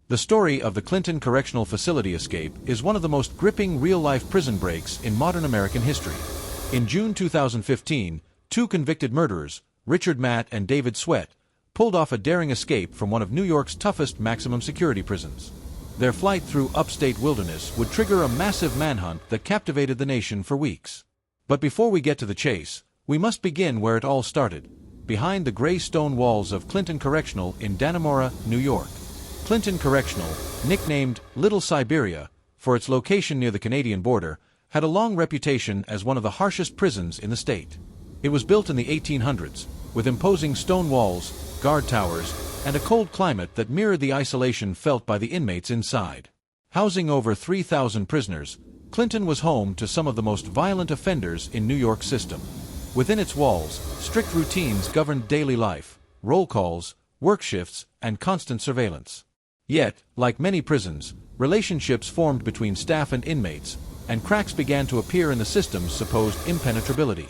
The story of the Clinton Correctional Facility escape is one of the most gripping real-life prison breaks in modern American history. In June 2015, two convicted murderers, Richard Matt and Davidsweat, pulled off a daring escape from one of New York's toughest maximum security prisons. Their flight through upstate wilderness would trigger a massive manhunt that captivated the nation for weeks. But before we get to the chase, we must begin where it all started, behind the gray stone walls of Clinton Correctional in Dannemora, New York. Clinton Correctional, nicknamed Little Siberia for its location near the Canadian border, had a long reputation as one of the harshest prisons in the state. It was built in the 1800s, with imposing stone walls, guard towers, and a cold climate that mirrored the isolation felt by the inmates inside. Housing over 3,000 prisoners, Clinton was home to some of the most violent offenders in New York's system. Within its walls, strict routines governed daily life, roll calls, work shifts, and constant surveillance. Yet, like many prisons, relationships formed between staff and inmates, and cracks began to appear in the system's supposed impenetrability.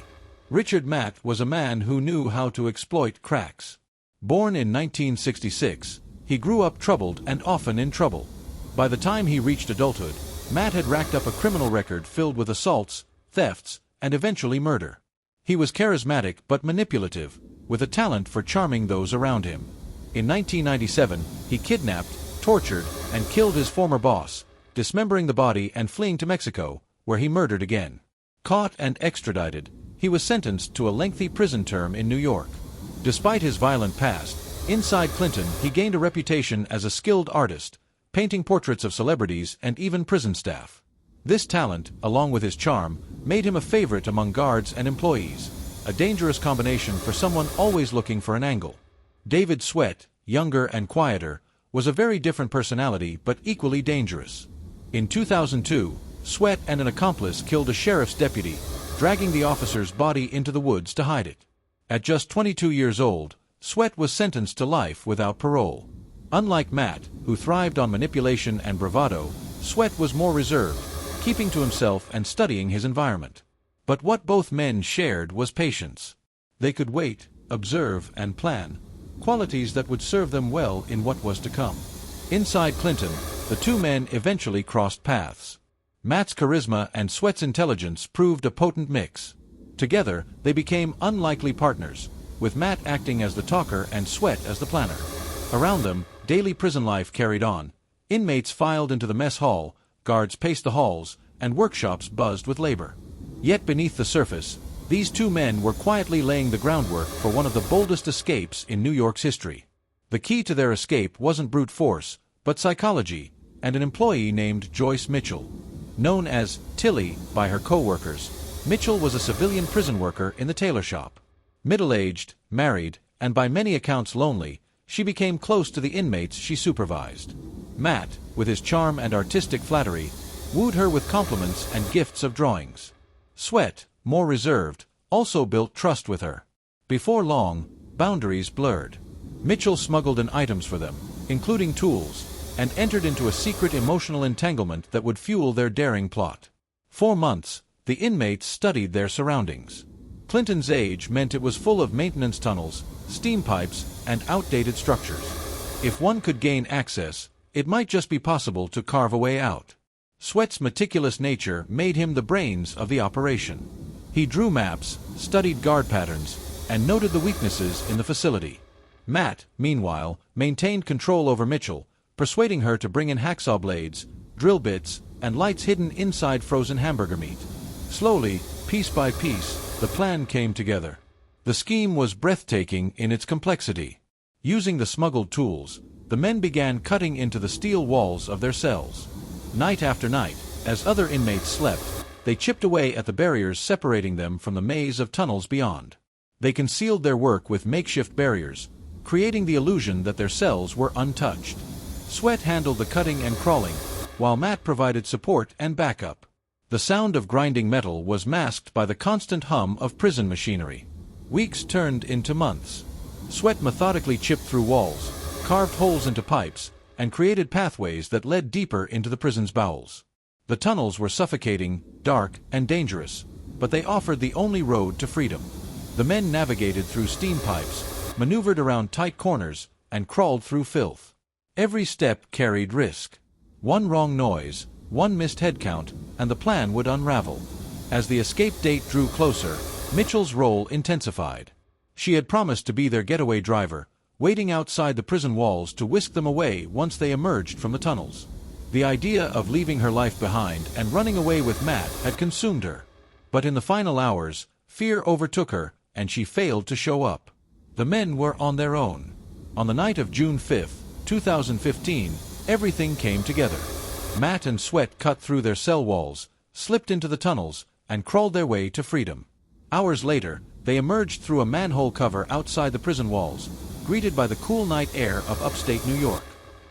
Richard Matt was a man who knew how to exploit cracks. Born in 1966, he grew up troubled and often in trouble. By the time he reached adulthood, Matt had racked up a criminal record filled with assaults, thefts, and eventually murder. He was charismatic but manipulative, with a talent for charming those around him. In 1997, he kidnapped, tortured, and killed his former boss, dismembering the body and fleeing to Mexico, where he murdered again. Caught and extradited, he was sentenced to a lengthy prison term in New York. Despite his violent past, inside Clinton he gained a reputation as a skilled artist, painting portraits of celebrities and even prison staff. This talent, along with his charm, made him a favorite among guards and employees, a dangerous combination for someone always looking for an angle. Davidsweat, younger and quieter, was a very different personality but equally dangerous. In 2002, Sweat and an accomplice killed a sheriff's deputy, dragging the officer's body into the woods to hide it. At just 22 years old, Sweat was sentenced to life without parole. Unlike Matt, who thrived on manipulation and bravado, Sweat was more reserved, keeping to himself and studying his environment. But what both men shared was patience. They could wait, observe, and plan, qualities that would serve them well in what was to come. Inside Clinton, the two men eventually crossed paths. Matt's charisma and Sweat's intelligence proved a potent mix. Together, they became unlikely partners, with Matt acting as the talker and Sweat as the planner. Around them, daily prison life carried on. Inmates filed into the mess hall, guards paced the halls, and workshops buzzed with labor. Yet beneath the surface, these two men were quietly laying the groundwork for one of the boldest escapes in New York's history. The key to their escape wasn't brute force, but psychology, and an employee named Joyce Mitchell. Known as Tilly by her co-workers, Mitchell was a civilian prison worker in the tailor shop. Middle-aged, married, and by many accounts lonely, she became close to the inmates she supervised. Matt, with his charm and artistic flattery, wooed her with compliments and gifts of drawings. Sweat, more reserved, also built trust with her. Before long, boundaries blurred. Mitchell smuggled in items for them, including tools, and entered into a secret emotional entanglement that would fuel their daring plot. For months, the inmates studied their surroundings. Clinton's age meant it was full of maintenance tunnels, steam pipes, and outdated structures. If one could gain access, it might just be possible to carve a way out. Sweat's meticulous nature made him the brains of the operation. He drew maps, studied guard patterns, and noted the weaknesses in the facility. Matt, meanwhile, maintained control over Mitchell, persuading her to bring in hacksaw blades, drill bits, and lights hidden inside frozen hamburger meat. Slowly, piece by piece, the plan came together. The scheme was breathtaking in its complexity. Using the smuggled tools, the men began cutting into the steel walls of their cells. Night after night, as other inmates slept, they chipped away at the barriers separating them from the maze of tunnels beyond. They concealed their work with makeshift barriers, creating the illusion that their cells were untouched. Sweat handled the cutting and crawling, while Matt provided support and backup. The sound of grinding metal was masked by the constant hum of prison machinery. Weeks turned into months. Sweat methodically chipped through walls, carved holes into pipes, and created pathways that led deeper into the prison's bowels. The tunnels were suffocating, dark, and dangerous, but they offered the only road to freedom. The men navigated through steam pipes, maneuvered around tight corners, and crawled through filth. Every step carried risk. One wrong noise, one missed head count, and the plan would unravel. As the escape date drew closer, Mitchell's role intensified. She had promised to be their getaway driver, waiting outside the prison walls to whisk them away once they emerged from the tunnels. The idea of leaving her life behind and running away with Matt had consumed her. But in the final hours, fear overtook her, and she failed to show up. The men were on their own. On the night of June 5, 2015, everything came together. Matt and Sweat cut through their cell walls, slipped into the tunnels, and crawled their way to freedom. Hours later, they emerged through a manhole cover outside the prison walls, greeted by the cool night air of upstate New York.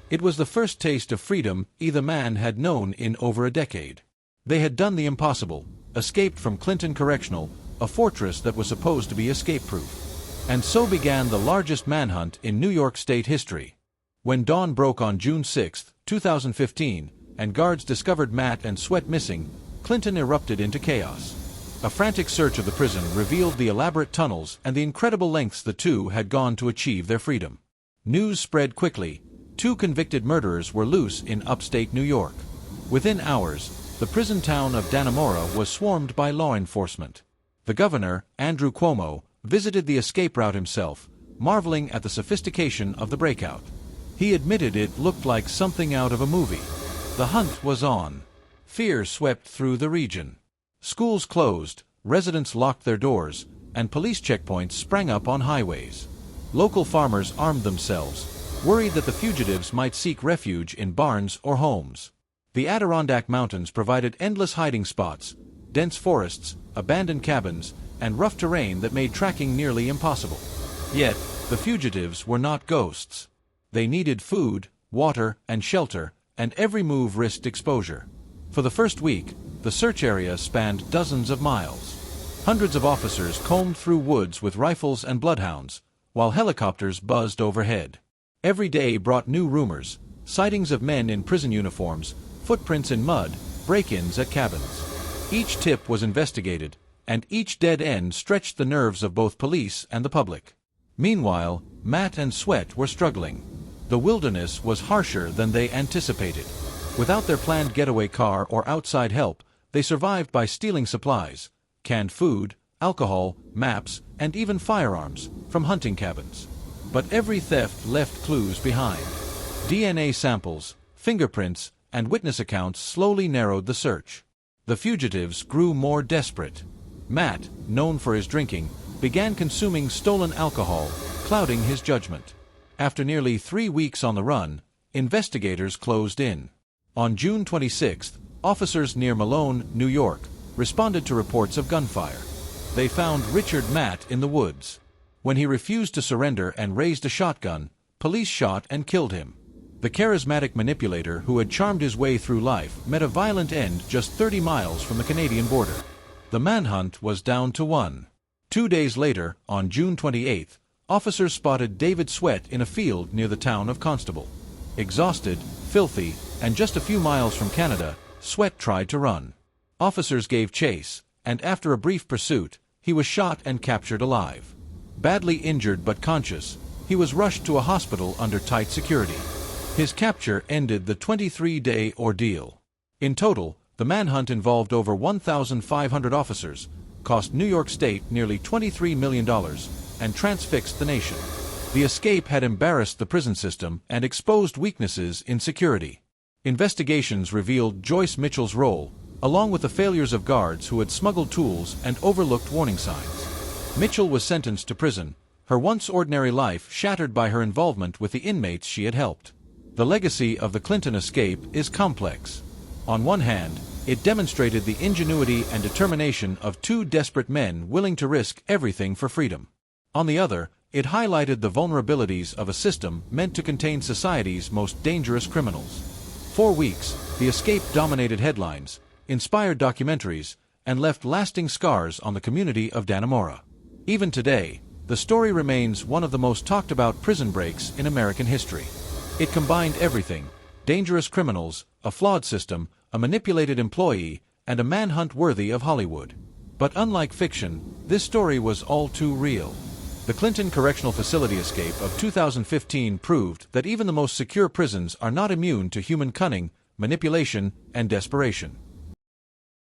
It was the first taste of freedom either man had known in over a decade. They had done the impossible, escaped from Clinton Correctional, a fortress that was supposed to be escape-proof. And so began the largest manhunt in New York State history. When dawn broke on June 6, 2015, and guards discovered Matt and Sweat missing, Clinton erupted into chaos. A frantic search of the prison revealed the elaborate tunnels and the incredible lengths the two had gone to achieve their freedom. News spread quickly. 2 convicted murderers were loose in upstate New York. Within hours, the prison town of Dannemora was swarmed by law enforcement. The governor, Andrew Cuomo, visited the escape route himself, marveling at the sophistication of the breakout. He admitted it looked like something out of a movie. The hunt was on. Fear swept through the region. Schools closed, residents locked their doors, and police checkpoints sprang up on highways. Local farmers armed themselves, worried that the fugitives might seek refuge in barns or homes. The Adirondack Mountains provided endless hiding spots, dense forests, abandoned cabins, and rough terrain that made tracking nearly impossible. Yet, the fugitives were not ghosts. They needed food, water, and shelter, and every move risked exposure. For the first week, the search area spanned dozens of miles. Hundreds of officers combed through woods with rifles and bloodhounds, while helicopters buzzed overhead. Every day brought new rumors, sightings of men in prison uniforms, footprints in mud, break-ins at cabins. Each tip was investigated, and each dead end stretched the nerves of both police and the public. Meanwhile, Matt and Sweat were struggling. The wilderness was harsher than they anticipated. Without their planned getaway car or outside help, they survived by stealing supplies, canned food, alcohol, maps, and even firearms, from hunting cabins. But every theft left clues behind. DNA samples, fingerprints, and witness accounts slowly narrowed the search. The fugitives grew more desperate. Matt, known for his drinking, began consuming stolen alcohol, clouding his judgment. After nearly 3 weeks on the run, investigators closed in. On June 26, officers near Malone, New York, responded to reports of gunfire. They found RichardMatt in the woods. When he refused to surrender and raised a shotgun, police shot and killed him. The charismatic manipulator who had charmed his way through life met a violent end just 30 miles from the Canadian border. The manhunt was down to 1. 2 days later, on June 28, officers spotted davidsweat in a field near the town of Constable. Exhausted, filthy, and just a few miles from Canada, Sweat tried to run. Officers gave chase, and after a brief pursuit, he was shot and captured alive. Badly injured but conscious, he was rushed to a hospital under tight security. His capture ended the 23-day ordeal. In total, the manhunt involved over 1,500 officers, cost New York State nearly $23 million, and transfixed the nation. The escape had embarrassed the prison system and exposed weaknesses in security. Investigations revealed Joyce Mitchell's role, along with the failures of guards who had smuggled tools and overlooked warning signs. Mitchell was sentenced to prison, her once ordinary life shattered by her involvement with the inmates she had helped. The legacy of the Clinton escape is complex. On one hand, it demonstrated the ingenuity and determination of 2 desperate men willing to risk everything for freedom. On the other, it highlighted the vulnerabilities of a system meant to contain society's most dangerous criminals. For weeks, the escape dominated headlines, inspired documentaries, and left lasting scars on the community of Dannemora. Even today, the story remains one of the most talked about prison breaks in American history. It combined everything: dangerous criminals, a flawed system, a manipulated employee, and a manhunt worthy of Hollywood. But unlike fiction, this story was all too real. The Clinton Correctional Facility escape of 2015 proved that even the most secure prisons are not immune to human cunning, manipulation, and desperation.